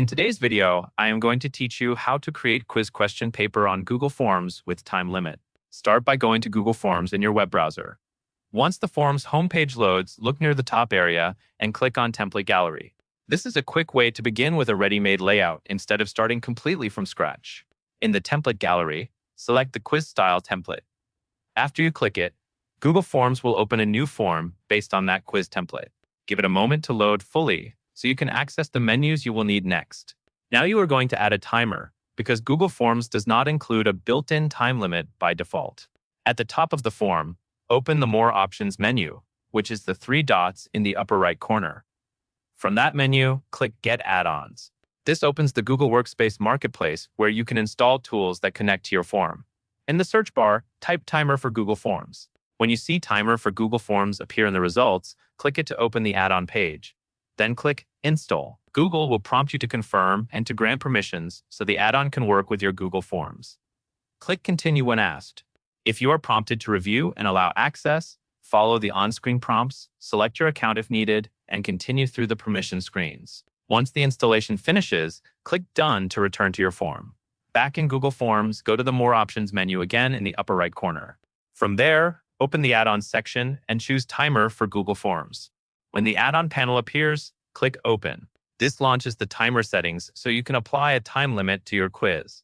In today's video, I am going to teach you how to create quiz question paper on Google Forms with time limit. Start by going to Google Forms in your web browser. Once the Forms homepage loads, look near the top area and click on Template Gallery. This is a quick way to begin with a ready-made layout instead of starting completely from scratch. In the Template Gallery, select the quiz style template. After you click it, Google Forms will open a new form based on that quiz template. Give it a moment to load fully so you can access the menus you will need next. Now you are going to add a timer because Google Forms does not include a built-in time limit by default. At the top of the form, open the More Options menu, which is the three dots in the upper right corner. From that menu, click Get Add-ons. This opens the Google Workspace Marketplace where you can install tools that connect to your form. In the search bar, type Timer for Google Forms. When you see Timer for Google Forms appear in the results, click it to open the add-on page. Then click Install. Google will prompt you to confirm and to grant permissions so the add-on can work with your Google Forms. Click Continue when asked. If you are prompted to review and allow access, follow the on-screen prompts, select your account if needed, and continue through the permission screens. Once the installation finishes, click Done to return to your form. Back in Google Forms, go to the More Options menu again in the upper right corner. From there, open the add-ons section and choose Timer for Google Forms. When the add-on panel appears, click Open. This launches the timer settings so you can apply a time limit to your quiz.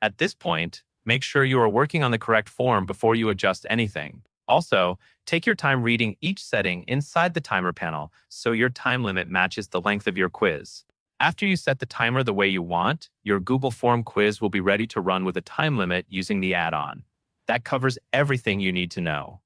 At this point, make sure you are working on the correct form before you adjust anything. Also, take your time reading each setting inside the timer panel so your time limit matches the length of your quiz. After you set the timer the way you want, your Google Form quiz will be ready to run with a time limit using the add-on. That covers everything you need to know.